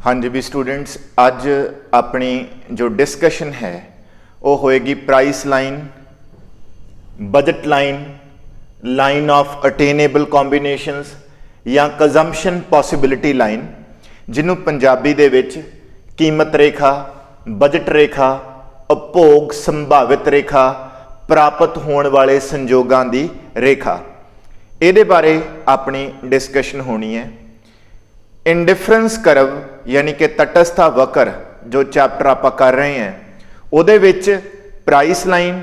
हाँ जी भी स्टूडेंट्स, अज अपनी जो डिस्कशन है वो होएगी price line, budget line, line of attainable combinations या कंजम्पशन पॉसिबिलिटी लाइन, जिन्हों पंजाबी दे विच कीमत रेखा, बजट रेखा, उपभोग संभावित रेखा, प्राप्त होने वाले संजोगों की रेखा, ये बारे अपनी डिस्कशन होनी है। इंडिफरेंस करव यानी कि तटस्था वक्र जो चैप्टर आप कर रहे हैं उहदे विच प्राइस लाइन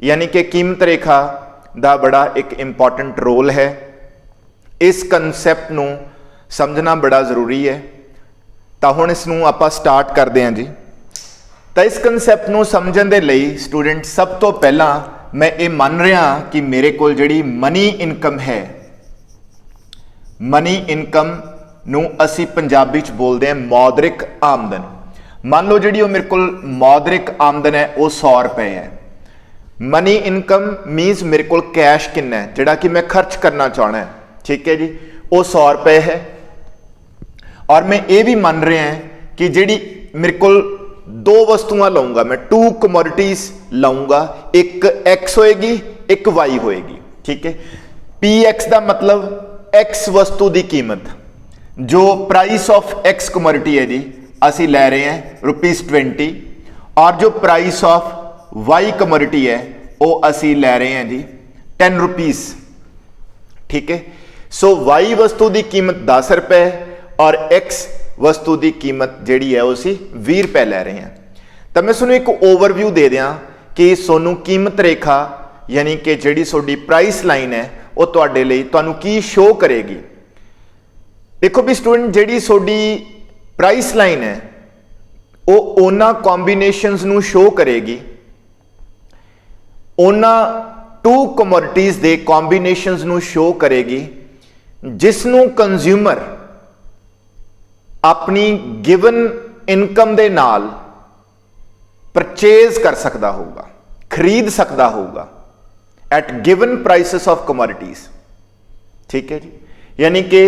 यानी कि कीमत रेखा का बड़ा एक इंपॉर्टेंट रोल है। इस कंसैप्ट नूं समझना बड़ा जरूरी है। तो हुण इसनूं आपां स्टार्ट करते हैं जी। तो इस कंसैप्ट नूं समझण दे लई स्टूडेंट सब तो पहला मैं ये मान रहा कि मेरे को जिहड़ी मनी इनकम है, मनी इनकम नूं असी पंजाबी च बोलते हैं मौद्रिक आमदन। मान लो जी मेरे को मौद्रिक आमदन है वो 100 रुपए है। मनी इनकम मीनस मेरे को कैश कितना है जिहड़ा कि मैं खर्च करना चाहना है, ठीक है जी, वो 100 रुपए है। और मैं ये भी मान रहा हैं कि जिहड़ी मेरे को दो वस्तुआं लाऊंगा, मैं 2 कमोडिटीज लाऊंगा, एक एक्स होएगी एक वाई होएगी, ठीक है। पी एक्स का मतलब एक्स वस्तु की कीमत, जो प्राइस ऑफ एक्स कमोडिटी है जी असी लै रहे हैं ₹20, और जो प्राइस ऑफ वाई कमोडिटी है वो असी लै रहे हैं जी ₹10, ठीक है। सो वाई वस्तु की कीमत 10 रुपए और एक्स वस्तु की कीमत जिहड़ी है उसी 20 रुपए लै रहे हैं। तो मैं तुहानूं एक ओवरव्यू दे दियां कि सोनू कीमत रेखा यानी कि जिहड़ी तुहाडी प्राइस लाइन है वो तुहाडे लई तुहानूं की शो करेगी। देखो भी स्टूडेंट, जिहड़ी तुहाडी प्राइस लाइन है वो उन्हां कॉम्बीनेशनस नूं शो करेगी, उन्हां 2 कमोडिटीज दे कॉम्बीनेशनस नूं शो करेगी जिसनूं कंज्यूमर अपनी गिवन इनकम दे नाल परचेज कर सकता होगा, खरीद सकता होगा at given prices of commodities, ठीक है जी। यानी कि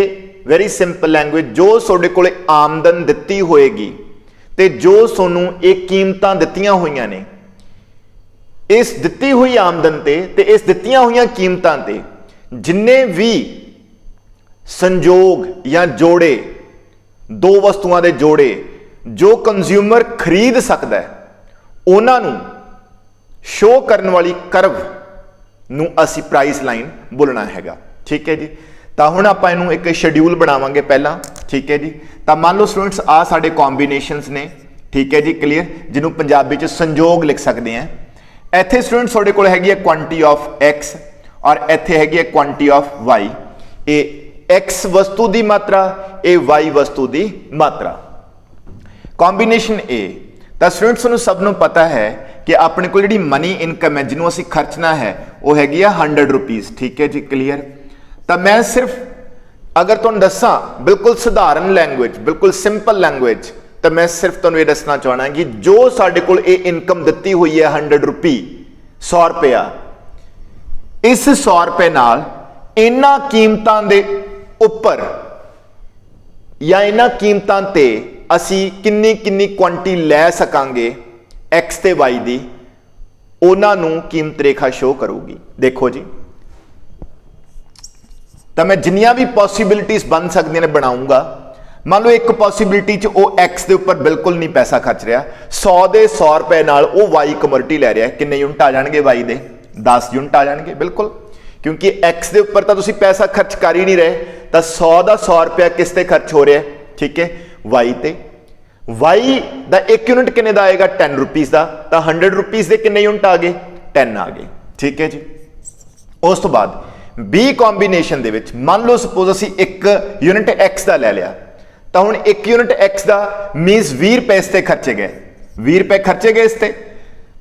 वेरी सिंपल लैंग्वेज, जो तुहाडे कोले आमदन दित्ती होएगी ते जो सोनू एक कीमतां दित्तियां होईयां ने, इस दित्ती हुई आमदन ते इस दित्तियां हुई कीमतां ते जिन्ने भी संजोग या जोड़े, दो वस्तुओं के जोड़े जो कंज्यूमर खरीद सकता है उन्होंने शो करने वाली करव नूं असी प्राइस लाइन बोलना हैगा, ठीक है जी। तो हुण आपां इहनूं एक शेड्यूल बनावांगे पहला, ठीक है जी। तो मान लो स्टूडेंट्स आ साडे कॉम्बीनेशनस ने, ठीक है जी, क्लीयर, जिन्हों पंजाबी च संजोग लिख सकते हैं। इत्थे स्टूडेंट्स तुहाडे कोल हैगी है क्वांटिटी ऑफ एक्स और इत्थे हैगी है क्वांटिटी ऑफ वाई। ये एक्स वस्तु की मात्रा, ए वाई वस्तु की मात्रा। कॉम्बीनेशन ए। तो स्टूडेंट्स नूं सब नूं पता है कि अपने को जिहड़ी मनी इनकम है जिन्हों असीं खर्चना है वो हैगी है ₹100, ठीक है जी, क्लीयर। तो मैं सिर्फ अगर तुहानूं दस्सां बिल्कुल सधारण लैंग्वेज, बिल्कुल सिंपल लैंग्वेज, तो मैं सिर्फ तुहानूं ये दसना चाहना कि जो साडे कोल ये इनकम दित्ती हुई है ₹100, 100 रुपया, इस 100 रुपए नाल इन्हां कीमतां दे उपर या इन्हां कीमतां ते असी किन्नी किन्नी क्वांटिटी लै सकांगे एक्स ते वाई दी, उन्हां नूं कीमत रेखा शो करूगी। देखो जी, तो मैं जिन्नियां भी पॉसिबिलिटीज बन सकदियां ने बनाऊंगा। मान लो एक पॉसिबिलिटी च वो एक्स के उपर बिल्कुल नहीं पैसा खर्च रहा, 100 दे 100 रुपए नाल वो वाई कमोडिटी लै रहा है। किन्ने यूनिट आ जाएंगे वाई दे? 10 यूनिट आ जाएंगे, बिल्कुल, क्योंकि एक्स के उपर तो तुसीं पैसा खर्च कर ही नहीं रहे। तो 100 का 100 रुपया किस ते खर्च हो रहा है, ठीक है, वाई ते। वाई का एक यूनिट किन्ने दा आएगा? ₹10 का। तो ₹100 के किन्ने यूनिट आ गए? 10 आ गए, ठीक है जी। उस तो बाद बी कॉम्बीनेशन दे विच मान लो सपोज असीं एक यूनिट एक्स का लै लिया, तो हुण एक यूनिट एक्स का मीनस 20 रुपए इस ते खर्चे गए, 20 रुपए खर्चे गए इस ते।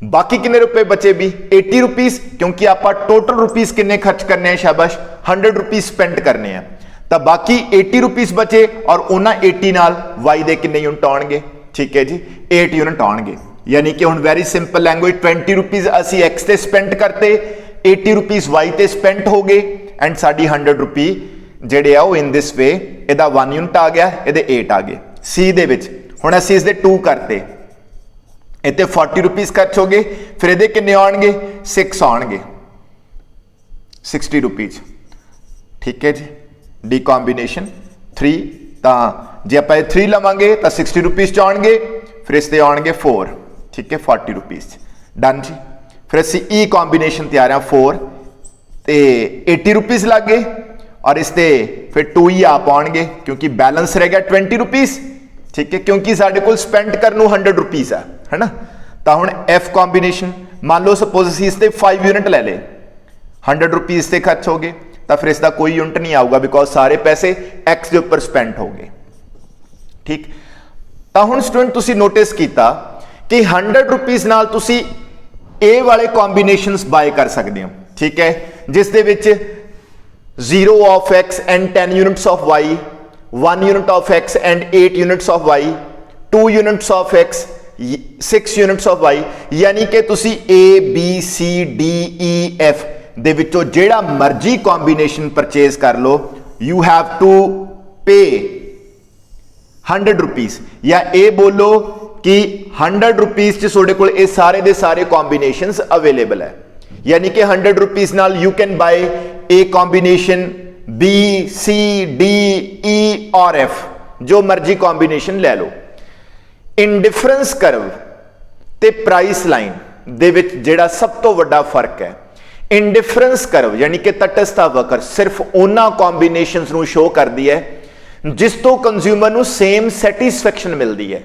बाकी किन्ने रुपए बचे भी? ₹80, क्योंकि आप टोटल रुपीज किन्ने खर्च करने हैं? शाबाश, ₹100 स्पेंड करने हैं। तो बाकी ₹80 बचे और उन्होंने 80 नाल वाई दे किन्ने यूनिट आउणगे? ठीक है जी, 8 यूनिट आउणगे। यानी कि हुण वेरी सिंपल लैंग्वेज, ₹20 असी एक्स ते स्पेंड करते, ₹80 वाई ते स्पेंड हो गए एंड साडी ₹100 ਜਿਹੜੇ ਆ ਉਹ इन दिस वे ਇਹਦਾ 1 यूनिट आ गया, ਇਹਦੇ 8 आ गए। सी दे विच हुण असीं इसदे 2 करते, इत्ते 40 रुपीज़ खर्च हो गए, फिर इहदे किन्ने आउणगे 6 आउणगे 60 रुपीज़। ठीक है जी, डी कॉम्बीनेशन 3 तो जे आप 3 लवांगे तो 60 रुपीज़ च आउणगे, फिर इसते आउणगे 4, ठीक है 40 रुपीज़। डन जी। फिर असीं ई कॉम्बीनेशन तैयार है 4 तो 80 रुपीज़ लग गए, और इसते फिर 2 ही आप आउणगे क्योंकि बैलेंस रह गया 20 रुपीज़। ठीक है, क्योंकि साडे कोल स्पेंड करन नूं 100 रुपीज़ है ना। तो हुण एफ कॉम्बीनेशन मान लो सपोज असीं इसते 5 यूनिट ले ले, 100 रुपीज़ से खर्च हो गए, तो फिर इसका कोई यूनिट नहीं आऊगा बिकॉज सारे पैसे एक्स के उपर स्पेंड हो गए। ठीक, तो हुण स्टूडेंट तुसीं नोटिस किया कि 100 रुपीज़ नाल तुसीं ए वाले कॉम्बीनेशनस बाय कर सकते हो। ठीक है, जिस दे विच 0 of X and 10 units of Y, 1 unit of X and 8 units of Y, 2 units of X 6 units of Y, यानी कि तुसी A B C D E F दे विचों जेड़ा मर्जी कॉम्बीनेशन परचेज कर लो, यू हैव टू पे 100 रुपीज़, या ए बोलो कि 100 रुपीज़ च तुहाडे कोल ये सारे दे सारे कॉम्बीनेशंस अवेलेबल है, यानी कि 100 रुपीज़ नाल you can buy a combination B C D E और एफ, जो मर्जी कॉम्बीनेशन ले लो। इंडिफरेंस करव ते प्राइस लाइन दे विच जेड़ा सब तो वड्डा फर्क है, इंडिफरेंस करव यानी कि तटस्थ वक्र सिर्फ उन्हां कॉम्बीनेशंस नूं शो करदी है जिस तो कंज्यूमर नूं सेम सैटिस्फैक्शन मिलती है,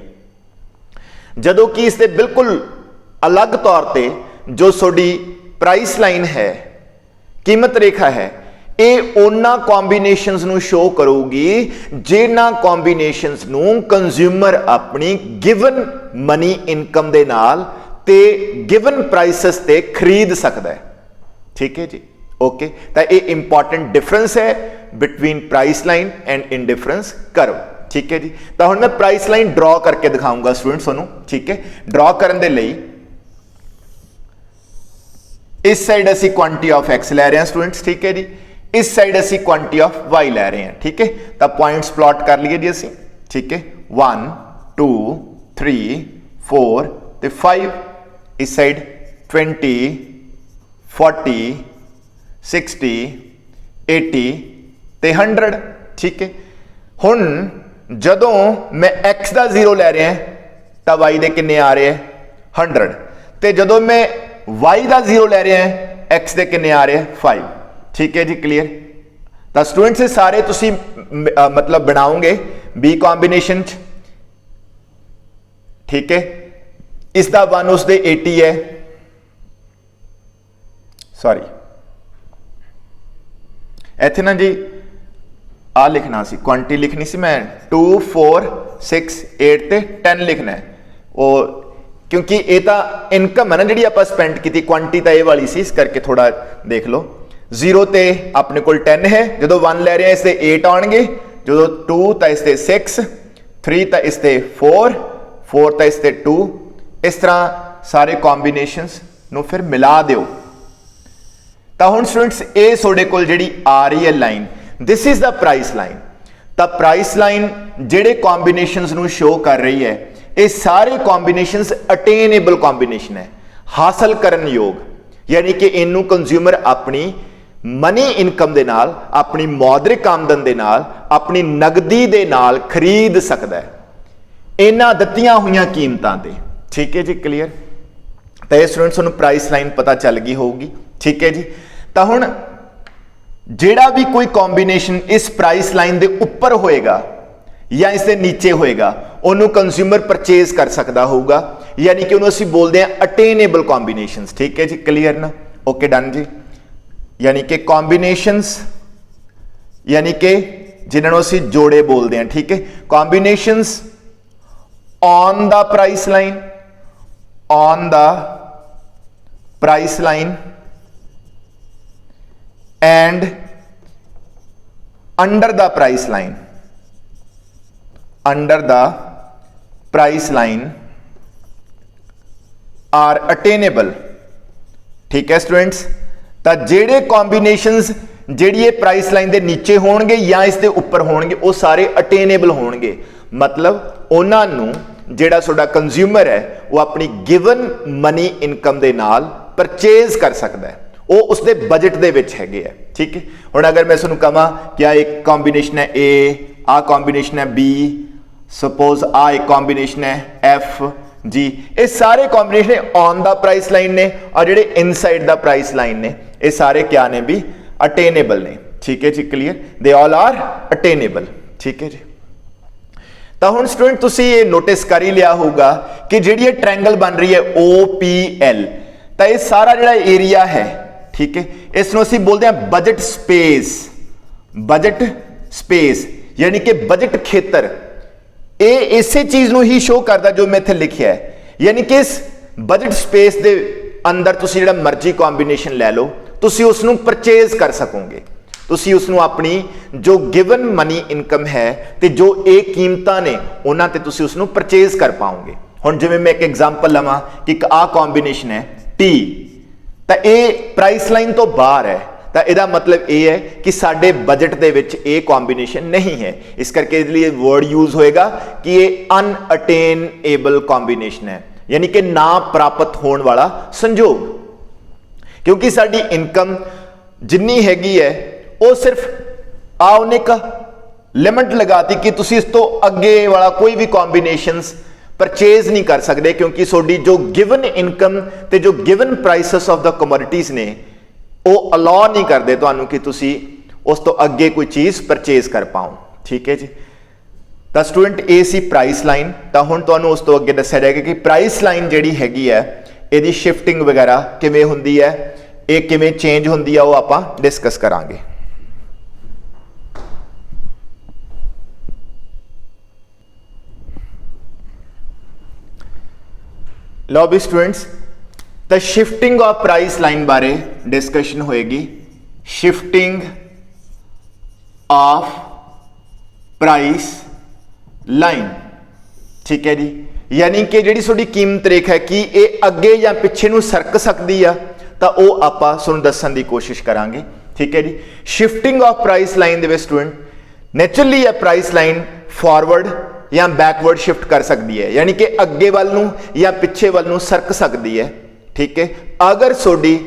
जदों कि इसके बिल्कुल अलग तौर पर जो सोडी प्राइस लाइन है, कीमत रेखा है, ये उन्हां कॉम्बीनेशंस नूं शो करूगी जिन्हां कॉम्बीनेशंस नूं कंज्यूमर अपनी गिवन मनी इनकम दे नाल ते गिवन प्राइसेस ते खरीद सकता है। ठीक है जी, ओके। तो ये इंपॉर्टेंट डिफरेंस है between price line and indifference curve. ठीक है जी, तो हुण मैं प्राइस लाइन ड्रॉ करके दिखाऊंगा स्टूडेंट्स तुहानूं। ठीक है, ड्रॉ करन दे लई इस साइड असी क्वांटिटी ऑफ एक्स लै रहे हैं स्टूडेंट्स। ठीक है जी, इस साइड असी क्वांटिटी ऑफ वाई लै रहे हैं। ठीक है, तो पॉइंट्स प्लॉट कर लिए जी असी। ठीक है, 1 2 3 4 ते 5, इस साइड 20 40 60 80 ते 100। ठीक है, हुण जदों मैं एक्स का 0 लै रहा तो वाई दे किन्ने आ रहे हैं 100, ते जदों मैं वाई का 0 लै रहे हैं एक्स दे किन्ने आ रहे हैं 5। ठीक है जी, क्लीयर। तो स्टूडेंट्स ये सारे तुसी मतलब बनाओगे बी कॉम्बीनेशन। ठीक है, इसका 1 उसदे 80 है, सॉरी इत्थे ना जी आ लिखना सी, क्वांटिटी लिखनी सी मैं 2 4 6 8 ते 10 लिखना है, और क्योंकि ये तो इनकम है ना जी आप स्पेंड की, क्वांटिटी तो ये वाली सी, इस करके थोड़ा देख लो। 0 ते अपने को 10 है, जो 1 लै रहे हैं इससे 8 आउणगे, जो 2 तो इससे 6, 3 तो इससे 4, 4 तो इससे 2, इस तरह सारे कॉम्बीनेशंस नूं फिर मिला दिओ। तो हुण स्टूडेंट्स ये तुहाडे कोल जिहड़ी आ रही है line, this is the price line. तो प्राइस लाइन जिहड़े कॉम्बीनेशंस नूं शो कर रही है, ये सारे कॉम्बीनेशंस अटेनेबल कॉम्बीनेशन है, हासिल करन योग, यानी कि इनू कंज्यूमर अपनी मनी इनकम दे नाल, अपनी मौद्रिक आमदन दे नाल, अपनी नगदी दे नाल खरीद सकता है इन्हां दित्तियां होईयां कीमतां ते। ठीक है जी, क्लीयर। तो ये स्टूडेंट्स तुहानूं प्राइस लाइन पता चल गई होगी। ठीक है जी, तो हुण जिहड़ा भी कोई कॉम्बीनेशन इस प्राइस लाइन दे उपर होएगा या इसके नीचे होएगा, उन्होंने कंज्यूमर परचेज कर सकता होगा, यानी कि उन्होंने असीं बोलते हैं अटेनेबल कॉम्बीनेशंस। ठीक है जी, क्लीयर ना, ओके डन जी। यानी कि कॉम्बीनेशंस यानी कि जिन्होंने असीं जोड़े बोलते हैं। ठीक है, combinations on the price line, on the price line and under the price line, under the price line are attainable। ठीक है स्टूडेंट्स, तो जेड़े कॉम्बीनेशंस जेड़ी प्राइस लाइन के नीचे होणगे या इसके उपर होणगे वो सारे अटेनेबल होणगे, मतलब उन्होंने ਜਿਹੜਾ ਤੁਹਾਡਾ ਕੰਜ਼ਿਊਮਰ ਹੈ ਉਹ ਆਪਣੀ ਗਿਵਨ ਮਨੀ ਇਨਕਮ ਦੇ ਨਾਲ ਪਰਚੇਜ਼ ਕਰ ਸਕਦਾ ਹੈ, ਉਹ ਉਸਦੇ ਬਜਟ ਦੇ ਵਿੱਚ ਹੈਗੇ ਆ। ਠੀਕ ਹੈ, ਹੁਣ ਅਗਰ ਮੈਂ ਤੁਹਾਨੂੰ ਕਹਾਂ ਕਿ ਆ ਇੱਕ ਕੰਬੀਨੇਸ਼ਨ ਹੈ A, ਆ ਕੰਬੀਨੇਸ਼ਨ ਹੈ B, ਸਪੋਜ਼ ਆ ਇੱਕ ਕੰਬੀਨੇਸ਼ਨ ਹੈ F G, ਇਹ ਸਾਰੇ ਕੰਬੀਨੇਸ਼ਨ ਔਨ ਦਾ ਪ੍ਰਾइस ਲਾइन ਨੇ और ਜਿਹੜੇ ਇਨਸਾਈਡ ਦਾ ਪ੍ਰਾइस ਲਾइन ਨੇ ਇਹ ਸਾਰੇ ਕਿਆ ਨੇ ਵੀ ਅਟੇਨੇਬਲ ਨੇ। ਠੀਕ ਹੈ ਜੀ, ਕਲੀਅਰ, ਦੇ ਆਲ ਆਰ ਅਟੇਨੇਬਲ। ਠੀਕ ਹੈ ਜੀ, ਤਾਂ ਹੁਣ ਸਟੂਡੈਂਟ ਤੁਸੀਂ ਇਹ ਨੋਟਿਸ ਕਰ ਹੀ ਲਿਆ ਹੋਊਗਾ ਕਿ ਜਿਹੜੀ ਇਹ ਟ੍ਰਾਇੰਗਲ ਬਣ ਰਹੀ ਹੈ OPL, ਤਾਂ ਇਹ ਸਾਰਾ ਜਿਹੜਾ ਏਰੀਆ ਹੈ, ਠੀਕ ਹੈ, ਇਸ ਨੂੰ ਅਸੀਂ ਬੋਲਦੇ ਹਾਂ ਬਜਟ ਸਪੇਸ। ਬਜਟ ਸਪੇਸ ਯਾਨੀ ਕਿ ਬਜਟ ਖੇਤਰ, ਇਹ ਇਸੇ ਚੀਜ਼ ਨੂੰ ਹੀ ਸ਼ੋ ਕਰਦਾ ਜੋ ਮੈਂ ਇੱਥੇ ਲਿਖਿਆ ਹੈ, ਯਾਨੀ ਕਿ ਇਸ ਬਜਟ ਸਪੇਸ ਦੇ ਅੰਦਰ ਤੁਸੀਂ ਜਿਹੜਾ ਮਰਜ਼ੀ ਕੰਬੀਨੇਸ਼ਨ ਲੈ ਲਓ, ਤੁਸੀਂ ਉਸ ਨੂੰ ਪਰਚੇਜ਼ ਕਰ ਸਕੋਗੇ। ਤੁਸੀਂ ਉਸ ਨੂੰ ਆਪਣੀ ਜੋ ਗਿਵਨ ਮਨੀ ਇਨਕਮ ਹੈ ਤੇ ਜੋ ਇਹ ਕੀਮਤਾਂ ਨੇ ਉਹਨਾਂ ਤੇ ਤੁਸੀਂ ਉਸ ਨੂੰ ਪਰਚੇਜ਼ ਕਰ ਪਾਓਗੇ। ਹੁਣ ਜਿਵੇਂ ਮੈਂ ਇੱਕ ਐਗਜ਼ਾਮਪਲ ਲਵਾਂ ਕਿ ਇੱਕ ਆ ਕੰਬੀਨੇਸ਼ਨ ਹੈ T, ਤਾਂ ਇਹ ਪ੍ਰਾइस ਲਾइन ਤੋਂ ਬਾਹਰ ਹੈ, ਤਾਂ ਇਹਦਾ ਮਤਲਬ ਇਹ ਹੈ ਕਿ ਸਾਡੇ ਬਜਟ ਦੇ ਵਿੱਚ ਇਹ ਕੰਬੀਨੇਸ਼ਨ ਨਹੀਂ ਹੈ। ਇਸ ਕਰਕੇ ਇਹਦੇ ਲਈ ਵਰਡ ਯੂਜ਼ ਹੋਏਗਾ ਕਿ ਇਹ ਅਨਅਟੇਨੇਬਲ ਕੰਬੀਨੇਸ਼ਨ ਹੈ, ਯਾਨੀ ਕਿ ਨਾ ਪ੍ਰਾਪਤ ਹੋਣ ਵਾਲਾ ਸੰਜੋਗ। ਕਿਉਂਕਿ ਸਾਡੀ ਇਨਕਮ ਜਿੰਨੀ ਹੈਗੀ ਹੈ ਉਹ ਸਿਰਫ ਉਹਨੇ ਇੱਕ ਲਿਮਿਟ ਲਗਾਤੀ ਕਿ ਤੁਸੀਂ ਇਸ ਤੋਂ ਅੱਗੇ ਵਾਲਾ ਕੋਈ ਵੀ ਕੰਬੀਨੇਸ਼ਨਸ ਪਰਚੇਜ਼ ਨਹੀਂ ਕਰ ਸਕਦੇ, ਕਿਉਂਕਿ ਤੁਹਾਡੀ ਜੋ ਗਿਵਨ ਇਨਕਮ ਤੇ ਜੋ given prices of the commodities ਨੇ ਉਹ ਅਲਾਉ ਨਹੀਂ ਕਰਦੇ ਤੁਹਾਨੂੰ ਕਿ ਤੁਸੀਂ ਉਸ ਤੋਂ ਅੱਗੇ ਕੋਈ ਚੀਜ਼ ਪਰਚੇਜ਼ ਕਰ ਪਾਓ। ਠੀਕ ਹੈ ਜੀ, ਤਾਂ ਸਟੂਡੈਂਟ ਇਹ ਸੀ ਪ੍ਰਾइस ਲਾइन। ਤਾਂ ਹੁਣ ਤੁਹਾਨੂੰ ਉਸ ਤੋਂ ਅੱਗੇ ਦੱਸਿਆ ਜਾਏਗਾ ਕਿ ਪ੍ਰਾइस ਲਾइन ਜਿਹੜੀ ਹੈਗੀ ਹੈ ਇਹਦੀ ਸ਼ਿਫਟਿੰਗ ਵਗੈਰਾ ਕਿਵੇਂ ਹੁੰਦੀ ਹੈ, ਇਹ ਕਿਵੇਂ ਚੇਂਜ ਹੁੰਦੀ ਹੈ, ਉਹ ਆਪਾਂ ਡਿਸਕਸ ਕਰਾਂਗੇ। ਲਓ ਵੀ ਸਟੂਡੈਂਟਸ, ਤਾਂ ਸ਼ਿਫਟਿੰਗ ਆਫ ਪ੍ਰਾइस ਲਾइन ਬਾਰੇ ਡਿਸਕਸ਼ਨ ਹੋਏਗੀ। ਸ਼ਿਫਟਿੰਗ ਆਫ ਪ੍ਰਾइस ਲਾइन, ਠੀਕ ਹੈ ਜੀ, ਯਾਨੀ ਕਿ ਜਿਹੜੀ ਤੁਹਾਡੀ ਕੀਮਤ ਰੇਖਾ ਹੈ ਕਿ ਇਹ ਅੱਗੇ ਜਾਂ ਪਿੱਛੇ ਨੂੰ ਸਰਕ ਸਕਦੀ ਆ, ਤਾਂ ਉਹ ਆਪਾਂ ਤੁਹਾਨੂੰ ਦੱਸਣ ਦੀ ਕੋਸ਼ਿਸ਼ ਕਰਾਂਗੇ। ਠੀਕ ਹੈ ਜੀ, ਸ਼ਿਫਟਿੰਗ ਆਫ ਪ੍ਰਾइस ਲਾइन ਦੇ ਵਿੱਚ ਸਟੂਡੈਂਟ ਨੇਚਰਲੀ ਇਹ ਪ੍ਰਾइस ਲਾइन ਫਾਰਵਰਡ ਜਾਂ ਬੈਕਵਰਡ ਸ਼ਿਫਟ ਕਰ ਸਕਦੀ ਹੈ, ਯਾਨੀ ਕਿ ਅੱਗੇ ਵੱਲ ਨੂੰ ਜਾਂ ਪਿੱਛੇ ਵੱਲ ਨੂੰ ਸਰਕ ਸਕਦੀ ਹੈ। ਠੀਕ ਹੈ, ਅਗਰ ਤੁਹਾਡੀ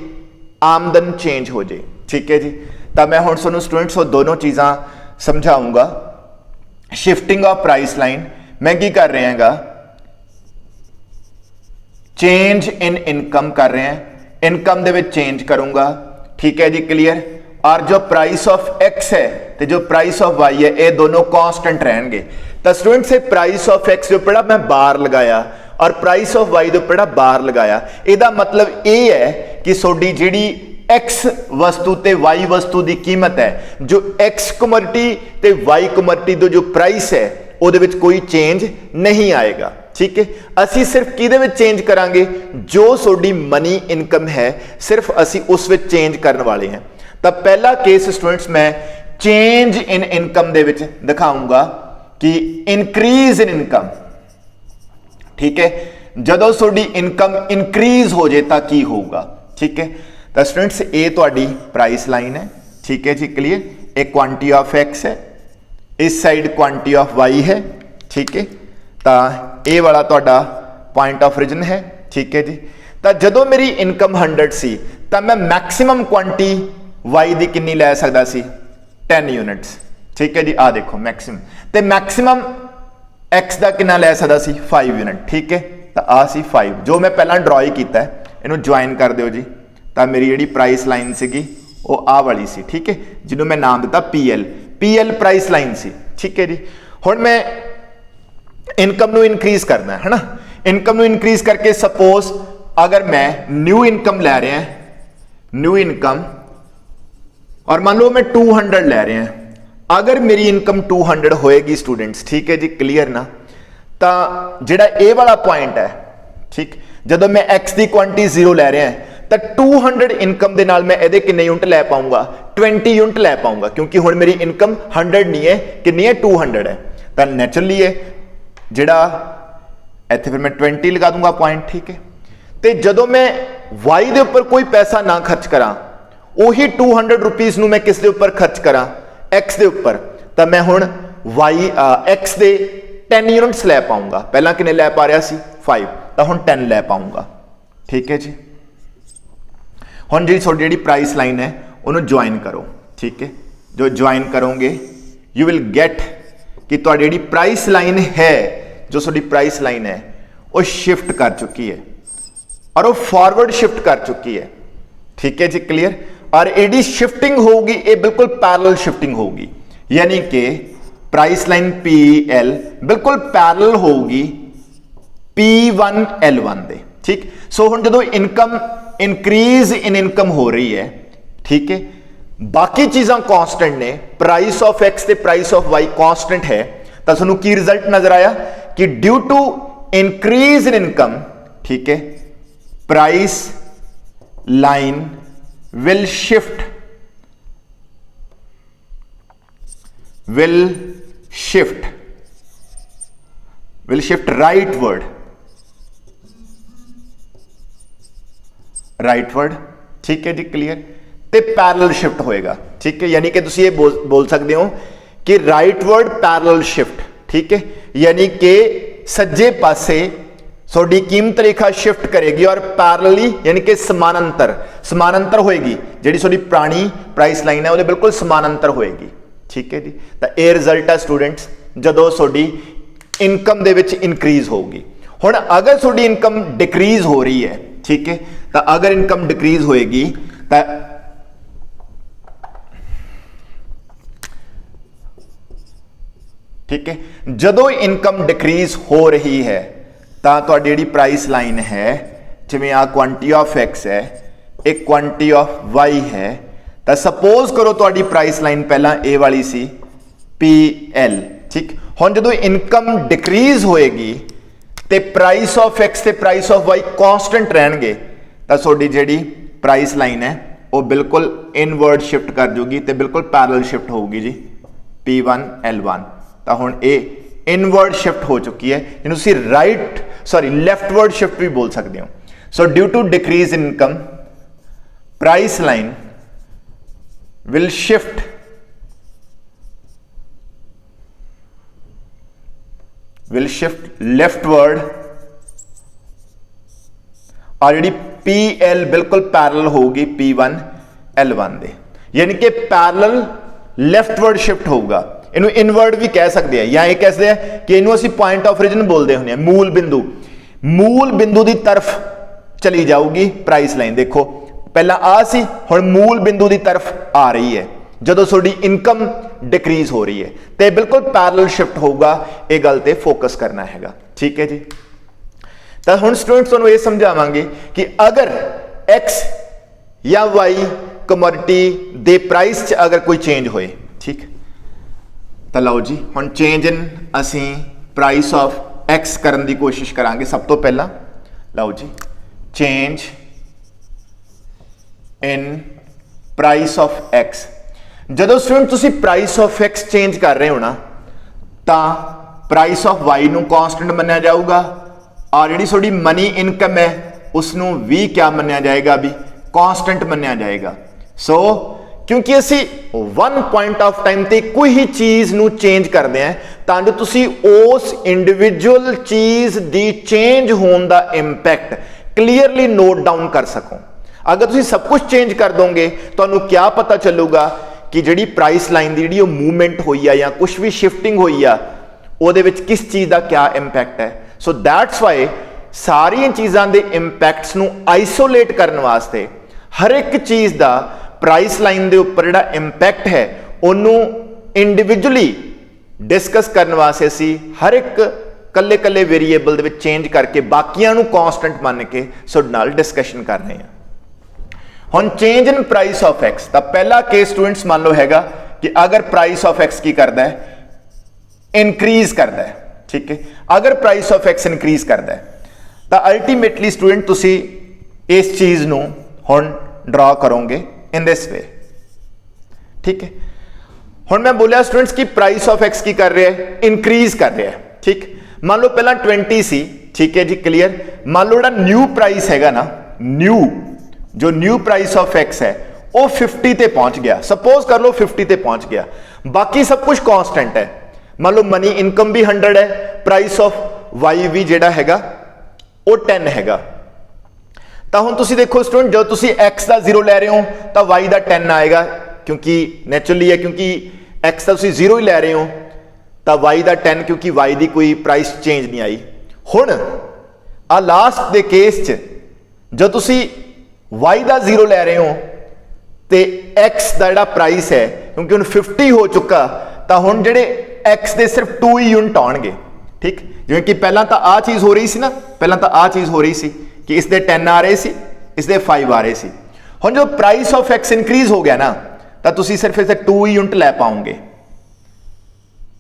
ਆਮਦਨ ਚੇਂਜ ਹੋ ਜੇ। ਠੀਕ ਹੈ ਜੀ, ਤਾਂ ਮੈਂ ਹੁਣ ਤੁਹਾਨੂੰ ਸਟੂਡੈਂਟਸ ਉਹ ਦੋਨੋਂ ਚੀਜ਼ਾਂ ਸਮਝਾਉਂਗਾ। ਸ਼ਿਫਟਿੰਗ ਆਫ ਪ੍ਰਾइस ਲਾइन ਮੈਂ ਕੀ ਕਰ ਰਿਹਾ ਹੈਗਾ, ਚੇਂਜ ਇਨ ਇਨਕਮ ਕਰ ਰਹੇ ਹਾਂ, ਇਨਕਮ ਦੇ ਵਿੱਚ ਚੇਂਜ ਕਰੂੰਗਾ। ਠੀਕ ਹੈ ਜੀ, ਕਲੀਅਰ। और जो प्राइस ऑफ x है तो जो प्राइस ऑफ y है ये दोनों कांस्टेंट रहेंगे। तो स्टूडेंट से प्राइस ऑफ x जो पड़ा मैं बार लगाया और प्राइस ऑफ y जो पड़ा बार लगाया, ਇਹਦਾ मतलब ये है कि ਤੁਹਾਡੀ ਜਿਹੜੀ x वस्तु ते y वस्तु ਦੀ ਕੀਮਤ है, जो x कमोडिटी ते y कमोडिटी ਦਾ जो प्राइस है ਉਹਦੇ ਵਿੱਚ ਕੋਈ ਚੇਂਜ ਨਹੀਂ ਆਏਗਾ। ठीक है, ਅਸੀਂ ਸਿਰਫ ਕਿਹਦੇ ਵਿੱਚ ਚੇਂਜ ਕਰਾਂਗੇ, ਜੋ ਤੁਹਾਡੀ ਮਨੀ ਇਨਕਮ ਹੈ ਸਿਰਫ ਅਸੀਂ ਉਸ ਵਿੱਚ ਚੇਂਜ ਕਰਨ ਵਾਲੇ ਹਾਂ। ਤਾਂ ਪਹਿਲਾ ਕੇਸ ਸਟੂਡੈਂਟਸ ਮੈਂ ਚੇਂਜ ਇਨ ਇਨਕਮ ਦੇ ਵਿੱਚ ਦਿਖਾਉਂਗਾ ਕਿ ਇਨਕਰੀਜ਼ ਇਨ ਇਨਕਮ। ਠੀਕ ਹੈ, ਜਦੋਂ ਤੁਹਾਡੀ ਇਨਕਮ ਇਨਕਰੀਜ਼ ਹੋ ਜੇ ਤਾਂ ਕੀ ਹੋਊਗਾ। ਠੀਕ ਹੈ, ਤਾਂ ਸਟੂਡੈਂਟਸ ਇਹ ਤੁਹਾਡੀ ਪ੍ਰਾइस ਲਾइन ਹੈ। ਠੀਕ ਹੈ ਜੀ, ਕਲੀਅਰ। ਇਹ ਕੁਆਂਟੀਟੀ ਆਫ x ਹੈ, ਇਸ ਸਾਈਡ ਕੁਆਂਟੀਟੀ ਆਫ y ਹੈ। ਠੀਕ ਹੈ, ਤਾਂ ਇਹ ਵਾਲਾ ਤੁਹਾਡਾ ਪੁਆਇੰਟ ਆਫ ਓਰਿਜਨ ਹੈ। ਠੀਕ ਹੈ ਜੀ, ਤਾਂ ਜਦੋਂ ਮੇਰੀ ਇਨਕਮ 100 ਸੀ ਤਾਂ ਮੈਂ ਮੈਕਸਿਮਮ ਕੁਆਂਟੀਟੀ y ਦੀ ਕਿੰਨੀ ਲੈ ਸਕਦਾ ਸੀ, 10 ਯੂਨਿਟਸ। ਠੀਕ ਹੈ ਜੀ, ਆ ਦੇਖੋ ਮੈਕਸਿਮਮ, ਤੇ ਮੈਕਸਿਮਮ x ਦਾ ਕਿੰਨਾ ਲੈ ਸਕਦਾ ਸੀ, 5 ਯੂਨਿਟ। ਠੀਕ ਹੈ, ਤਾਂ ਆ ਸੀ 5 ਜੋ ਮੈਂ ਪਹਿਲਾਂ ਡਰਾ ਹੀ ਕੀਤਾ ਹੈ, ਇਹਨੂੰ ਜੁਆਇਨ ਕਰ ਦਿਓ ਜੀ। ਤਾਂ ਮੇਰੀ ਜਿਹੜੀ ਪ੍ਰਾइस ਲਾइन ਸੀਗੀ ਉਹ ਆ ਵਾਲੀ ਸੀ। ਠੀਕ ਹੈ, ਜਿਹਨੂੰ ਮੈਂ ਨਾਮ ਦਿੱਤਾ PL ਪ੍ਰਾइस ਲਾइन ਸੀ। ਠੀਕ ਹੈ ਜੀ, ਹੁਣ ਮੈਂ ਇਨਕਮ ਨੂੰ ਇਨਕਰੀਜ਼ ਕਰਨਾ ਹੈ ਨਾ। ਇਨਕਮ ਨੂੰ ਇਨਕਰੀਜ਼ ਕਰਕੇ ਸਪੋਜ਼ ਅਗਰ ਮੈਂ ਨਿਊ ਇਨਕਮ ਲੈ ਰਿਹਾ, ਨਿਊ ਇਨਕਮ, और मान लो मैं 200 ले रहे हैं, अगर मेरी इनकम 200 होएगी स्टूडेंट्स, ठीक है जी, क्लियर ना, तो जेड़ा ए वाला पॉइंट है, ठीक, जदों मैं x की क्वांटिटी 0 ले रहे हैं तो 200 इनकम के नाल मैं ਇਹਦੇ कितने यूनिट ले पाऊंगा, 20 यूनिट ले पाऊंगा, क्योंकि हुण मेरी इनकम 100 नहीं है, कितनी है, 200 है। तो नैचुरली है जेड़ा ਇੱਥੇ फिर मैं 20 लगा दूंगा पॉइंट। ठीक है, तो जदों मैं y ਦੇ ਉੱਪਰ ਕੋਈ ਪੈਸਾ ਨਾ ਖਰਚ ਕਰਾਂ, ਉਹੀ 200 ਰੁਪੀਸ ਨੂੰ ਮੈਂ ਕਿਸ ਦੇ ਉੱਪਰ ਖਰਚ ਕਰਾਂ, x ਦੇ ਉੱਪਰ, ਤਾਂ ਮੈਂ ਹੁਣ x ਦੇ 10 यूनिट्स लै पाऊंगा। पहला किन्ने लै पा रहा सी 5, तो हुण 10 लै पाऊंगा। ठीक है जी। हुण जी थोड़ी जी प्राइस लाइन है उन्होंने ज्वाइन करो। ठीक है, जो ज्वाइन करोगे यू विल गेट कि तुहाडी जी प्राइस लाइन है, जो थोड़ी प्राइस लाइन है वो शिफ्ट कर चुकी है और वो फॉरवर्ड शिफ्ट कर चुकी है। ठीक है जी, क्लियर। और एडी शिफ्टिंग होगी, ये बिल्कुल पैरेलल शिफ्टिंग होगी, यानी कि प्राइस लाइन PL बिल्कुल पैरेलल होगी P1 L1 दे। ठीक, सो हुण जदों इनकम इंक्रीज इन इनकम हो रही है, ठीक है, बाकी चीज़ां कांस्टेंट ने, प्राइस ऑफ X ते प्राइस ऑफ Y कांस्टेंट है, तो तुहानूं की रिजल्ट नजर आया कि due to increase in income, ठीक है, price line will shift rightward। ठीक है जी, क्लियर। ते पैरेलल शिफ्ट होएगा। ठीक है, यानी कि तुम ये बोल सकते हो कि राइटवर्ड पैरेलल शिफ्ट। ठीक है, यानी कि सज्जे पासे थोड़ी कीमत रेखा शिफ्ट करेगी और पैरेलली यानी कि समानांतर होएगी, जिहड़ी थोड़ी पुरानी प्राइस लाइन है वो बिल्कुल समानांतर होएगी। ठीक है जी, तो ये रिजल्ट है स्टूडेंट्स जदों थोड़ी इनकम दे विच इंक्रीज होगी। हुण अगर थोड़ी इनकम डिक्रीज हो रही है, ठीक है, तो अगर इनकम डिक्रीज होएगी तो ठीक है, जदों इनकम डिक्रीज हो रही है ਤਾਂ ਤੁਹਾਡੀ ਜਿਹੜੀ ਪ੍ਰਾइस लाइन है, जिवें आ क्वांटिटी ऑफ X है, एक क्वांटिटी ऑफ Y है, तो सपोज करो ਤੁਹਾਡੀ प्राइस लाइन पहला ए वाली सी PL। ठीक, हुण जदों इनकम डिक्रीज होएगी तो प्राइस ऑफ X ते प्राइस ऑफ Y कांस्टेंट रहणगे, तो ਤੁਹਾਡੀ ਜਿਹੜੀ प्राइस लाइन है वो बिल्कुल इनवर्ड शिफ्ट कर जूगी, तो बिल्कुल पैरेलल शिफ्ट होगी जी P1 L1। तो हुण ये इनवर्ड शिफ्ट हो चुकी है, जिन्होंने लेफ्टवर्ड शिफ्ट भी बोल सकते हो। So due to decrease income price line will shift leftward, और जी PL बिल्कुल पैरेलल होगी P1 L1 दे, यानी कि पैरेलल लेफ्टवर्ड शिफ्ट होगा। इनू इनवर्ड भी कह सकते हैं, या ये कहते हैं कि इनू असीं पॉइंट ऑफ ओरिजिन बोलते होंगे, मूल बिंदु की तरफ चली जाऊगी प्राइस लाइन। देखो पहला आ सी, हुण मूल बिंदु की तरफ आ रही है जदों थोड़ी इनकम डिक्रीज हो रही है, तो बिल्कुल पैरेलल शिफ्ट होगा। ये गल ते फोकस करना हैगा। ठीक है जी, तो हुण स्टूडेंट्स तुहानूं ये समझावांगे कि अगर X या Y कमोडिटी दे प्राइस च अगर कोई चेंज होए, ठीक, तो लो जी हुण चेंज इन असी प्राइस ऑफ X करने की कोशिश करांगे। सब तो पहला लो जी change in price of X। जदों स्टूडेंट तुसी प्राइस ऑफ X चेंज कर रहे हो ना, तो प्राइस ऑफ Y नूं कांस्टेंट मन्निया जाऊगा, और जी थोड़ी मनी इनकम है उसनूं भी क्या मन्निया जाएगा, भी कांस्टेंट मन्निया जाएगा। सो क्योंकि असी वन पॉइंट ऑफ टाइम ते कोई ही चीज नूं चेंज करते हैं, तां जो तुसी उस इंडिविजुअल चीज दी चेंज होने दा इंपैक्ट क्लीयरली नोट डाउन कर सको। अगर तुसी सब कुछ चेंज कर दोगे तो क्या पता चलूगा कि जिहड़ी प्राइस लाइन दी जिहड़ी मूवमेंट हुई है या कुछ भी शिफ्टिंग हुई है उहदे विच किस चीज़ का क्या इंपैक्ट है। सो दैट्स वाई सारिया चीज़ों के इंपैक्ट्स नूं आइसोलेट करने वास्ते हर एक चीज़ का प्राइस लाइन के उपर जिहड़ा इंपैक्ट है उन्होंने इंडिविजुअली डिस्कस करने वास्ते असी हर एक कल्ले कल्ले वेरीएबल दे विच चेंज करके बाकियां नूं कांस्टेंट मान के तुहाडे नाल डिस्कशन कर रहे हैं। हुण change in price of x, तो पहला केस स्टूडेंट्स मान लो हैगा कि अगर प्राइस ऑफ एक्स की करता है, इनक्रीज करता है, ठीक है, अगर प्राइस ऑफ एक्स इनक्रीज करता है तो अल्टीमेटली स्टूडेंट तुसी इस चीज नूं हुण ड्रॉ करोगे इन दिस वे, ठीक है। हुण मैं बोलिया स्टूडेंट्स की प्राइस ऑफ एक्स की कर रहा है, इंक्रीज कर रहा है, ठीक। मान लो पहला 20 सी, ठीक है जी, क्लियर। मान लो जो न्यू प्राइस हैगा ना, जो न्यू प्राइस ऑफ एक्स है वो 50 ते पहुंच गया, सपोज कर लो 50 ते पहुंच गया, बाकी सब कुछ कांस्टेंट है, मान लो मनी इनकम भी 100 है, प्राइस ऑफ वाई भी जिहड़ा हैगा वो 10 हैगा। तो हुण तुसीं देखो स्टूडेंट, जो तुसीं एक्स का 0 लै रहे हो तो वाई का 10 आएगा, क्योंकि नैचुरली है, क्योंकि एक्स का तुसीं 0 ही लै रहे हो तो वाई का 10, क्योंकि वाई की कोई प्राइस चेंज नहीं आई। हुण आ लास्ट के केस च जो तुसीं वाई का 0 लै रहे हो तो एक्स का जिहड़ा प्राइस है, क्योंकि हुण 50 हो चुका, तो हुण जिहड़े एक्स के सिर्फ 2 ही यूनिट आउणगे। ठीक, जिवें कि पहला तो आ चीज़ हो रही सी ना, पहला तो आ चीज़ हो रही सी कि इसके 10 आ रहे सी, इसके 5 आ रहे सी। हुण जो प्राइस ऑफ एक्स इनक्रीज हो गया ना, तो तुसीं सिर्फ इसे 2 यूनिट लै पाओगे।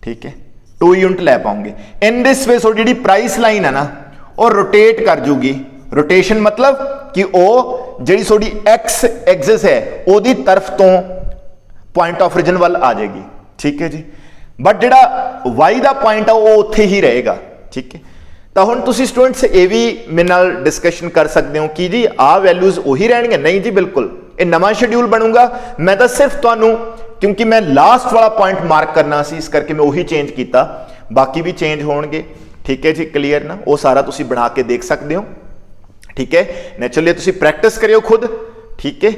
ठीक है, 2 यूनिट लै पाओगे। इन दिस वे थोड़ी जी प्राइस लाइन है ना वो रोटेट कर जूगी। रोटेशन मतलब कि वो जी थोड़ी एक्स एक्सिस है ओदी तरफ तो पॉइंट ऑफ ओरिजिन वाल आ जाएगी। ठीक है जी, बट जिहड़ा वाई का पॉइंट है वो उत्थे ही रहेगा। ठीक है, तो हुण तुसीं स्टूडेंट्स ये भी मेरे नाल डिस्कशन कर सकते हो कि जी आ वैल्यूज उही रहणगे। नहीं जी, बिल्कुल ये नवा शेड्यूल बनूगा। मैं तो सिर्फ तुहानूं, क्योंकि मैं लास्ट वाला पॉइंट मार्क करना सी, इस करके मैं उही चेंज किया, बाकी भी चेंज होणगे। ठीक है जी, क्लीयर ना, वो सारा तुसीं बना के देख सकते हो। ठीक है, नैचुरली तुसीं प्रैक्टिस करियो खुद। ठीक है,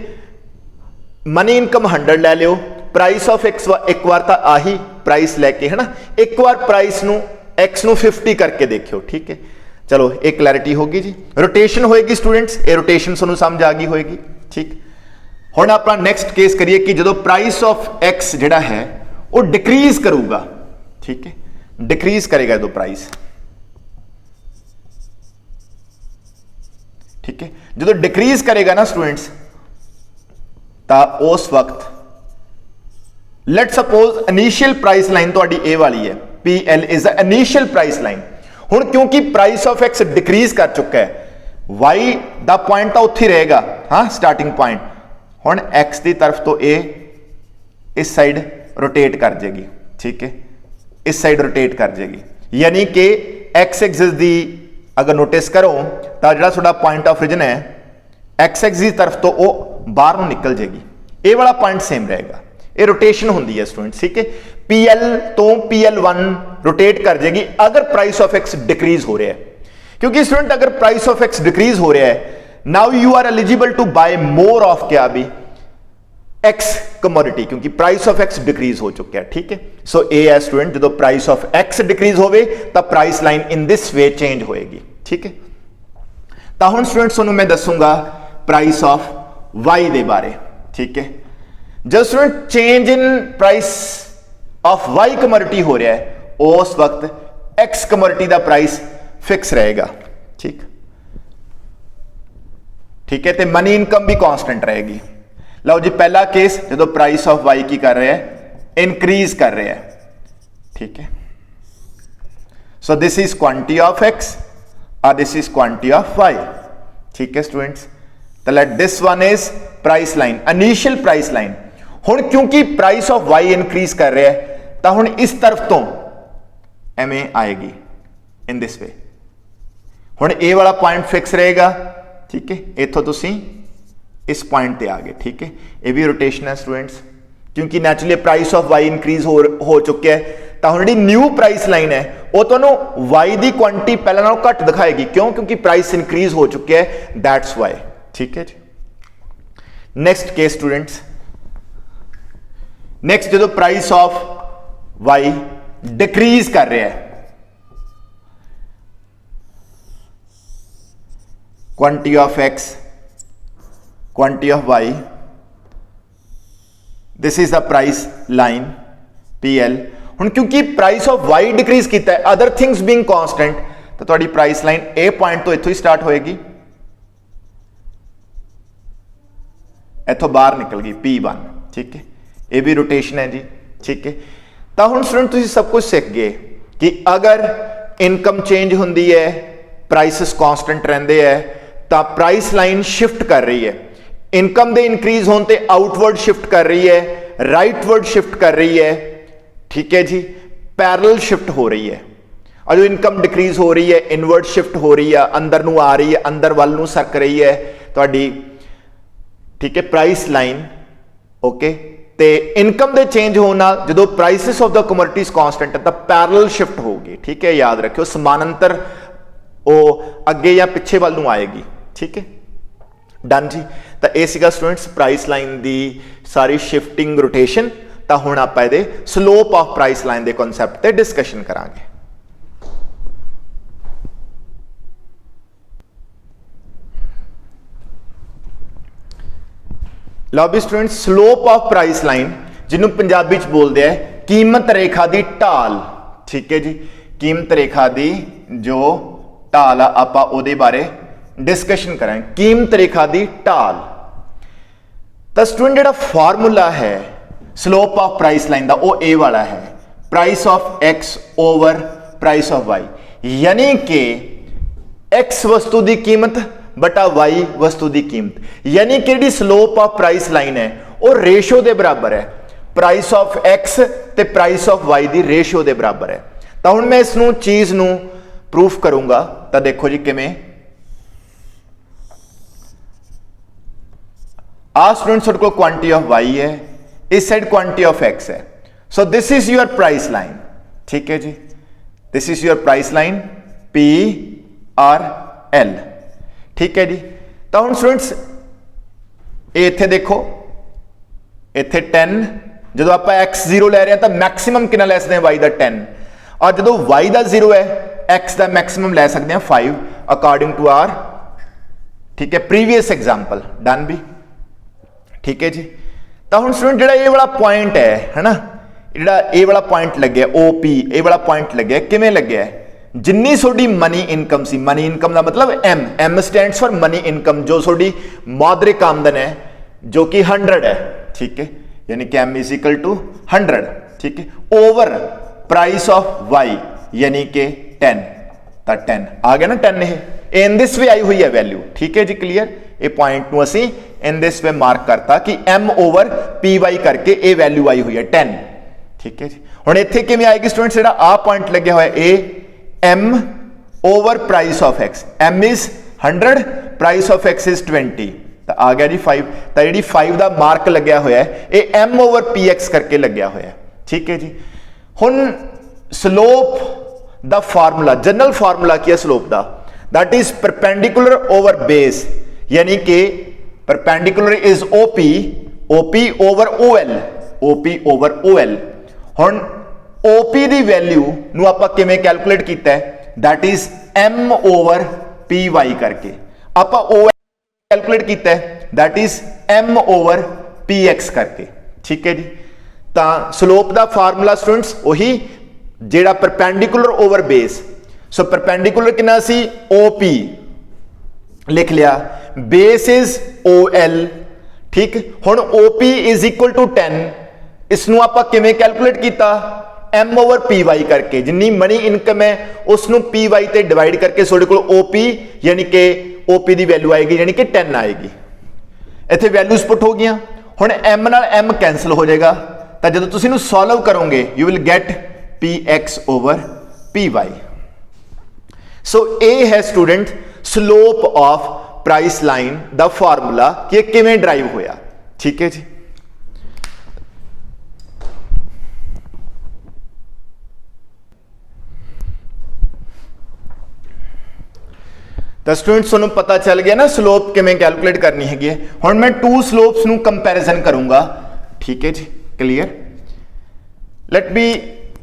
मनी इनकम 100 लै लियो, प्राइस ऑफ एक्स एक बार तो आही प्राइस लैके, है ना, एक बार प्राइस नू एक्स नू 50 करके देखियो। ठीक है, चलो एक क्लैरिटी होगी जी। रोटेशन होएगी स्टूडेंट्स, ये रोटेशन तुहानूं समझ आ गई होएगी। ठीक, हुण आपां नैक्सट केस करिए कि जो प्राइस ऑफ एक्स जिहड़ा है वो डिक्रीज करूगा। ठीक है, डिक्रीज करेगा जो प्राइस। ठीक है, जो डिक्रीज करेगा ना स्टूडेंट्स, तो उस वक्त let suppose initial price line तुहाडी ए वाली है, P L is the initial price line. हुण क्योंकि प्राइस ऑफ एक्स डिक्रीज कर चुका है, वाई दा पॉइंट तो उत्थे रहेगा, हाँ स्टार्टिंग पॉइंट। हुण एक्स की तरफ तो ए इस साइड रोटेट कर जाएगी। ठीक है, इस साइड रोटेट कर जाएगी, यानी कि एक्स एक्सिस दी अगर नोटिस करो तो जो थोड़ा पॉइंट ऑफ ओरिजिन है एक्स एक्सिस की तरफ तो वो बाहर निकल जाएगी, ए वाला पॉइंट सेम रहेगा। ये रोटेशन होती है स्टूडेंट्स। ठीक है, पी एल तो PL1 रोटेट कर जाएगी अगर प्राइस ऑफ एक्स डिक्रीज हो रहा है, क्योंकि स्टूडेंट अगर प्राइस ऑफ एक्स डिक्रीज हो रहा है, now you are eligible to buy more of क्या भी एक्स कमोडिटी, क्योंकि प्राइस ऑफ एक्स डिक्रीज हो चुका है। ठीक है, सो ए है स्टूडेंट, जो प्राइस ऑफ एक्स डिक्रीज होवे तब price line in this way change होएगी। ठीक है, तो हुण स्टूडेंट्स तुहानूं मैं दसूंगा प्राइस ऑफ वाई दे बारे। ठीक है, जब student change in price of Y commodity हो रहा है, उस वक्त एक्स कमोडिटी का प्राइस फिक्स रहेगा। ठीक, ठीक है, तो मनी इनकम भी कांस्टेंट रहेगी। लो जी, पहला केस जो प्राइस ऑफ वाई की कर रहे हैं, इंक्रीज कर रहे हैं। ठीक है, so this is quantity of X और this is quantity of Y. ठीक है स्टूडेंट्स, तो let this one is price line, initial price line. हुण क्योंकि प्राइस ऑफ वाई इंक्रीज कर रहा है, तो हुण इस तरफ तो एवं आएगी इन दिस वे। हुण ए वाला पॉइंट फिक्स रहेगा। ठीक है, इथों तुसीं इस पॉइंट पे आ गए। ठीक है, ये भी रोटेशन है स्टूडेंट्स, क्योंकि naturally price of Y increase हो चुके हैं, तो हुण जिहड़ी न्यू प्राइस लाइन है वो तुहानूं वाई दी क्वांटिटी पहले नालों घट दिखाएगी। क्यों? क्योंकि प्राइस इंक्रीज हो चुके हैं, दैट्स वाई। ठीक है जी, नेक्स्ट केस स्टूडेंट्स, नेक्स्ट जो प्राइस ऑफ वाई डिक्रीज कर रहा है, quantity of X, quantity of Y, this is the price line PL। हुण क्योंकि प्राइस ऑफ वाई डिक्रीज किया है, अदर थिंग्स बीइंग कांस्टेंट, तो तुहाडी प्राइस लाइन ए पॉइंट तो इत्थों ही स्टार्ट होएगी, इत्थों बाहर निकल गई P1। ठीक है, ये भी रोटेशन है जी। ठीक है, तो हुण स्टूडेंट तुसीं सब कुछ सीख गए कि अगर इनकम चेंज होंदी है, प्राइसिस कांस्टेंट रहंदे है, तो प्राइस लाइन शिफ्ट कर रही है। इनकम दे इंक्रीज होने ते आउटवर्ड शिफ्ट कर रही है, राइटवर्ड शिफ्ट कर रही है। ठीक है जी, पैरेलल शिफ्ट हो रही है। और जो इनकम डिक्रीज हो रही है, इनवर्ड शिफ्ट हो रही है, अंदर नू आ रही है, अंदर वाल नू सरक रही है तुहाडी। ठीक है, प्राइस लाइन ओके ਤੇ ਇਨਕਮ ਦੇ ਚੇਂਜ ਹੋਣ ਨਾਲ ਜਦੋਂ prices of the commodities constant ਹੈ ਤਾਂ ਪੈਰਲਲ ਸ਼ਿਫਟ ਹੋਊਗੀ। ਠੀਕ ਹੈ, ਯਾਦ ਰੱਖਿਓ ਸਮਾਨਾਂਤਰ ਉਹ ਅੱਗੇ ਜਾਂ ਪਿੱਛੇ ਵੱਲ ਨੂੰ ਆਏਗੀ। ਠੀਕ ਹੈ, ਡਨ ਜੀ। ਤਾਂ ਇਹ ਸੀਗਾ ਸਟੂਡੈਂਟਸ ਪ੍ਰਾਈਸ ਲਾਈਨ ਦੀ ਸਾਰੀ ਸ਼ਿਫਟਿੰਗ ਰੋਟੇਸ਼ਨ। ਤਾਂ ਹੁਣ ਆਪਾਂ ਇਹਦੇ ਸਲੋਪ ਆਫ ਪ੍ਰਾਈਸ ਲਾਈਨ ਦੇ ਕਨਸੈਪਟ ਤੇ ਡਿਸਕਸ਼ਨ ਕਰਾਂਗੇ। ਲਓ ਵੀ students, slope of price line ਜਿਹਨੂੰ ਪੰਜਾਬੀ ਚ ਬੋਲਦੇ ਆ ਕੀਮਤ ਰੇਖਾ ਦੀ ਢਾਲ। ਠੀਕ ਹੈ ਜੀ, ਕੀਮਤ ਰੇਖਾ ਦੀ ਜੋ ਢਾਲ ਆ ਆਪਾਂ ਉਹਦੇ ਬਾਰੇ डिस्कशन करें। कीमत रेखा की ढाल। तो स्टूडेंट ਜਿਹੜਾ फार्मूला है स्लोप ऑफ प्राइस लाइन का वो ए वाला है, price of X over price of Y, यानी कि एक्स वस्तु की कीमत बटा वाई वस्तु की कीमत, यानी कि जी स्लोप ऑफ प्राइस लाइन है वो रेशो के बराबर है। प्राइस ऑफ एक्स ते प्राइस ऑफ वाई की रेशो के बराबर है। तो हुण मैं इसनूं चीज़ नूं प्रूफ करूँगा। तो देखो जी किवें आ स्टूडेंट ਤੁਹਾਡੇ ਕੋਲ क्वांटिटी ऑफ y है, इस साइड क्वांटिटी ऑफ x है। So this is your price line. ठीक है जी, this is your price line P R L। ठीक है जी। तो हम स्टूडेंट्स इत्थे देखो, इत्थे 10 जो आप x 0 लै रहे हैं तो मैक्सिमम कितना लै सकते हैं y का 10, और जो y का 0 है x का मैक्सिमम लै सकते हैं 5 अकॉर्डिंग टू आर। ठीक है, प्रीवियस एग्जाम्पल। डन भी। ठीक है जी। तो हम स्टूडेंट जो ये वाला पॉइंट है ना, जो ये वाला पॉइंट लगे OP, ये वाला पॉइंट लगे किमें लगे है, जिन्नी थोड़ी मनी इनकम सी, मनी इनकम का मतलब M stands for money income, जो थोड़ी मौद्रिक आमदन है जो कि 100 है। ठीक है, यानी कि M इज इक्वल टू 100। ठीक है, ओवर प्राइस ऑफ Y यानी कि 10। तो 10 आ गया ना, 10 इन दिस वे आई हुई है वैल्यू। ठीक है जी, क्लीयर। ये पॉइंट नूं असीं इन दिस वे मार्क करता कि M ओवर PY करके ये वैल्यू आई हुई है 10। ठीक है जी। हुण इत्थे किवें आएगी स्टूडेंट्स, जिहड़ा आ पॉइंट लग्या होया ए M over price of X, M is 100, price of X is 20। तो आ गया जी 5। तो जिहड़ी 5 का मार्क लग्या होया है ये M ओवर PX करके लग्या होया। ठीक है जी। हुण स्लोप दा फार्मूला, जनरल फार्मूला की है स्लोप दा, that is perpendicular over base, यानी कि perpendicular is OP, OP over OL, OP over OL। हुण OP दी वैल्यू नूं आपां किवें कैलकुलेट कीता है, that is M over PY करके। आपां OL कैलकुलेट कीता है, that is M over PX करके। ठीक है जी। तो स्लोप दा फार्मूला स्टूडेंट्स वही जेड़ा perpendicular over base. So perpendicular कितना सी OP लिख लिया, बेस इज OL। ठीक, हुण OP इज इक्वल टू 10, इसनूं आपां किवें कैलकुलेट कीता, M ओवर PY करके, जिन्नी मनी इनकम है उसनूं PY ते डिवाइड करके तुहाडे कोल OP यानी कि OP दी वैल्यू आएगी, यानी कि 10 आएगी। इत्थे वैल्यूज पुट हो गई। हुण M नाल M कैंसल हो जाएगा, तो जदों तुसीं इहनूं सॉल्व करोगे you will get PX over PY। सो ए है student slope of price line दा फार्मूला कि किवें ड्राइव होया। ठीक है जी। तो स्टूडेंट्स तुहानूं पता चल गया ना स्लोप किवें कैलकुलेट करनी हैगी। हुण मैं 2 स्लोप्स नूं कंपैरिजन करूंगा। ठीक है जी, क्लीयर। लेट बी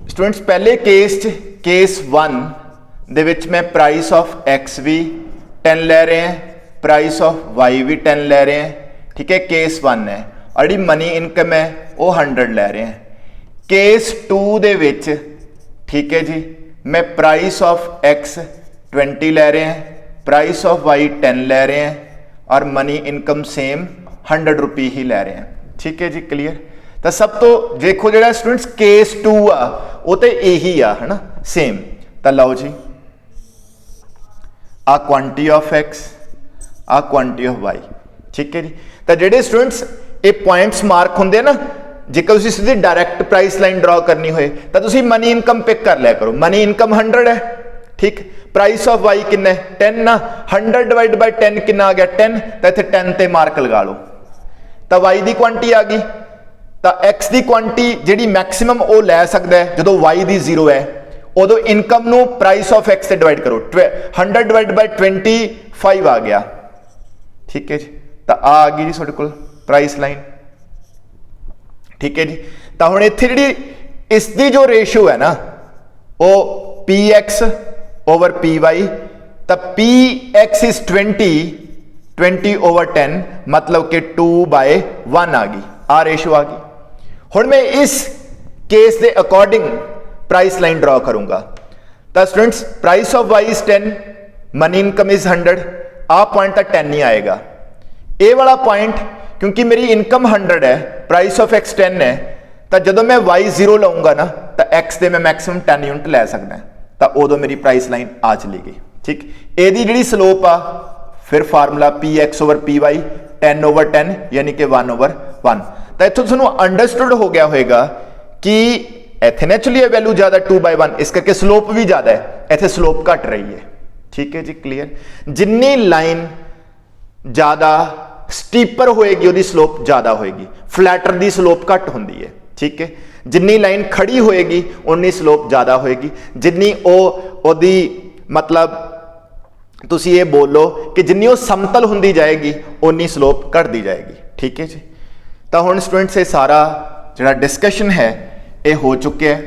स्टूडेंट्स पहले केस 1 दे विच मैं प्राइस ऑफ एक्स भी 10 ले रहे हैं, प्राइस ऑफ वाई भी 10 ले रहे हैं। ठीक है, केस 1 है, और जी मनी इनकम है वो 100 ले रहे हैं। केस 2 दे विच ठीक है जी मैं प्राइस ऑफ एक्स 20 ले रहे हैं, प्राइस ऑफ वाई 10 ले रहे हैं, और मनी इनकम सेम 100 रुपये ही ले रहे हैं। ठीक है जी, क्लीयर। तो सब तो देखो जो स्टूडेंट्स केस 2 आ वो तो यही आ है ना, सेम। तो लो जी आ क्वांटिटी ऑफ एक्स, आ क्वांटिटी ऑफ वाई। ठीक है जी। तो जेडे स्टूडेंट्स ये पॉइंट्स मार्क होंगे ना, जेकर तुसीं सीधी डायरैक्ट प्राइस लाइन ड्रॉ करनी होए तो तुसीं मनी इनकम पिक कर लिया करो। मनी इनकम 100 है। ठीक, प्राइस ऑफ वाई किन्ना है 10 ना, 100 डिवाइड बाय 10 किन्ना आ गया 10। तो इत्थे 10 ते मार्क लगा लो, तो वाई की क्वांटिटी आ गई ਤਾਂ x ਦੀ ਕੁਆਂਟੀ ਜਿਹੜੀ ਮੈਕਸਿਮਮ ਉਹ ਲੈ ਸਕਦਾ ਹੈ ਜਦੋਂ y ਦੀ 0 ਹੈ, ਉਦੋਂ ਇਨਕਮ ਨੂੰ ਪ੍ਰਾਈਸ ਆਫ x ਤੇ ਡਿਵਾਈਡ ਕਰੋ, 100 ਡਿਵਾਈਡ ਬਾਈ 25 ਆ ਗਿਆ। ਠੀਕ ਹੈ ਜੀ, ਤਾਂ ਆ ਗਈ ਜੀ ਤੁਹਾਡੇ ਕੋਲ ਪ੍ਰਾਈਸ ਲਾਈਨ। ਠੀਕ ਹੈ ਜੀ, ਤਾਂ ਹੁਣ ਇੱਥੇ ਜਿਹੜੀ ਇਸ ਦੀ ਜੋ ਰੇਸ਼ੋ ਹੈ ਨਾ ਉਹ px ਓਵਰ py, ਤਾਂ px ਇਜ਼ 20 ਓਵਰ 10, मतलब कि 2/1 आ गई, आ रेशो आ गई। हुण मैं इस केस के अकॉर्डिंग प्राइस लाइन ड्रॉ करूंगा। तो students price of y is 10, money income is 100, आ पॉइंट तक 10 नहीं आएगा। ए वाला पॉइंट क्योंकि मेरी इनकम 100 है, प्राइस ऑफ x 10 है, तो जो मैं y 0 लाऊंगा ना तो x से मैं मैक्सिमम 10 यूनिट लै सकता, तो उदों मेरी प्राइस लाइन आ चली गई। ठीक, एदी जिहड़ी स्लोप आ फिर formula px over py 10 over 10 यानी कि 1 ओवर 1। तो इत्थों तुहानूं अंडरस्टूड हो गया होगा कि इत्थे नैचुरली वैल्यू ज्यादा 2/1, इस करके स्लोप भी ज्यादा है, इत्थे स्लोप घट रही है। ठीक है जी, क्लीयर। जिन्नी लाइन ज्यादा स्टीपर होएगी उहदी स्लोप ज्यादा होएगी, फ्लैटर दी स्लोप घट हुंदी है। ठीक है, जिन्नी लाइन खड़ी होएगी उन्नी स्लोप ज्यादा होएगी, जिन्नी ओहदी मतलब तुसी ये बोलो कि जिन्नी वो समतल हुंदी जाएगी उन्नी स्लोप घटती जाएगी। ठीक है जी, तो हुण स्टूडेंट्स ये सारा जिहड़ा डिस्कशन है ये हो चुके हैं।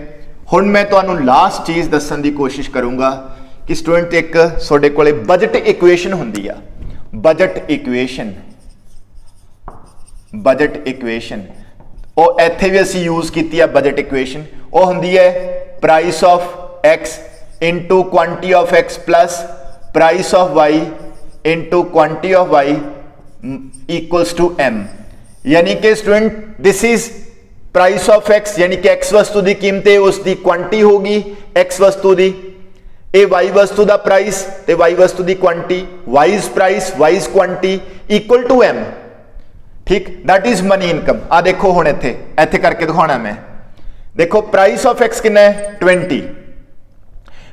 हुण मैं तुहानूं लास्ट चीज़ दस्सण दी कोशिश करूँगा कि स्टूडेंट एक तुहाडे कोले बजट इक्वेशन हुंदी आ, बजट इक्वेशन ਉਹ ਇੱਥੇ भी ਅਸੀਂ यूज़ की है बजट इक्वेशन, वो हुंदी है price of x into quantity of x plus price of y into quantity of y equals to m। यानी कि student this is price of x, यानी कि x वस्तु की कीमत है उसकी क्वांटिटी होगी x वस्तु की, ए y वस्तु का प्राइस ते y वस्तु की quantity, y is price y is quantity equal to m। ठीक, दैट इज मनी इनकम। आ देखो हुण इत्थे इत्थे करके दिखाना मैं, देखो प्राइस ऑफ x कितना है 20,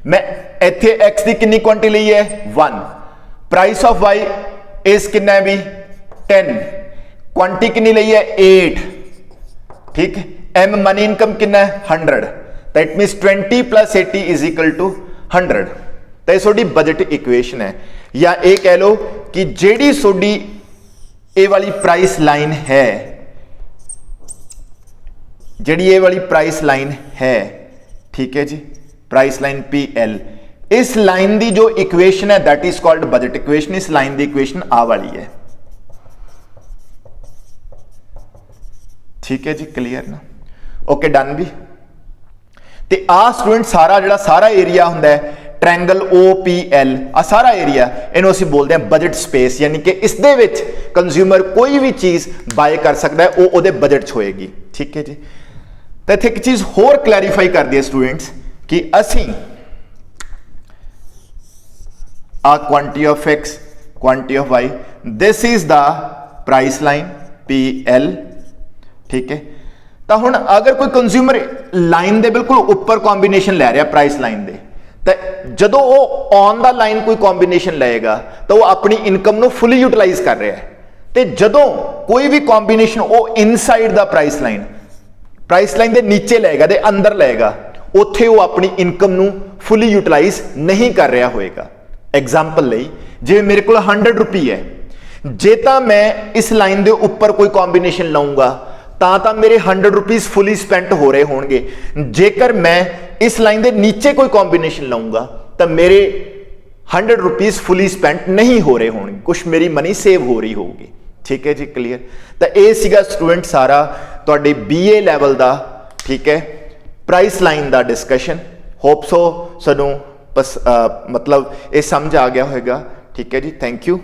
मैं इत्थे x की कितनी क्वांटिटी ली है 1, प्राइस ऑफ y इज कितना है भी 10, क्वांटिटी कितनी ली है 8। ठीक, m मनी इनकम कितना है 100, that means 20 plus 80 is equal to 100। तो ये थोड़ी बजट इक्वेशन है, या ये कह लो कि जेडी थोड़ी ए वाली प्राइस लाइन है, जेडी ए वाली प्राइस लाइन है, ठीक है जी, प्राइस लाइन PL, इस लाइन दी जो इक्वेशन है that is called budget equation. इस लाइन दी इक्वेशन आ वाली है। ठीक है जी, क्लियर ना, ओके डन भी। ते आ स्टूडेंट सारा जिहड़ा सारा एरिया हुंदा है ट्रायंगल OPL, आ सारा एरिया इन्हों असीं बोलते हैं बजट स्पेस, यानी कि इस दे विच कंज्यूमर कोई भी चीज़ बाय कर सकता है वो उहदे बजट च होएगी। ठीक है जी, तो इत्थे एक चीज़ होर क्लैरीफाई कर दिए स्टूडेंट्स कि असीं आ quantity of x, quantity of y, this is the price line PL। ठीक है, तो हुण अगर कोई कंज्यूमर लाइन दे बिल्कुल उपर कॉम्बीनेशन लै रहा प्राइस लाइन दे, तो जदों वो ऑन द लाइन कोई कॉम्बीनेशन लेगा तो वो अपनी इनकम नूं फुली यूटिलाइज कर रहा है, तो जदों कोई भी कॉम्बीनेशन वो इनसाइड द प्राइस लाइन दे नीचे लेगा, दे अंदर लेगा, उत्थे वो अपनी इनकम नूं फुली यूटिलाइज नहीं कर रहा होएगा। एग्जाम्पल लई जिवें मेरे को 100 रुपये है, जे तां मैं इस लाइन दे उपर कोई कॉम्बीनेशन लाऊंगा तां मेरे 100 रुपीज़ फुली स्पेंट हो रहे होंगे, जेकर मैं इस लाइन दे नीचे कोई कॉम्बीनेशन लाऊंगा तो मेरे 100 रुपीज़ फुली स्पेंट नहीं हो रहे होंगे, कुछ मेरी मनी सेव हो रही होगी। ठीक है जी, क्लीयर। तो यह सीगा स्टूडेंट सारा तुहाडे BA लैवल का, ठीक है, प्राइस लाइन का डिस्कशन। होप सो सानू मतलब ये समझ आ गया होगा। ठीक है जी, थैंक यू।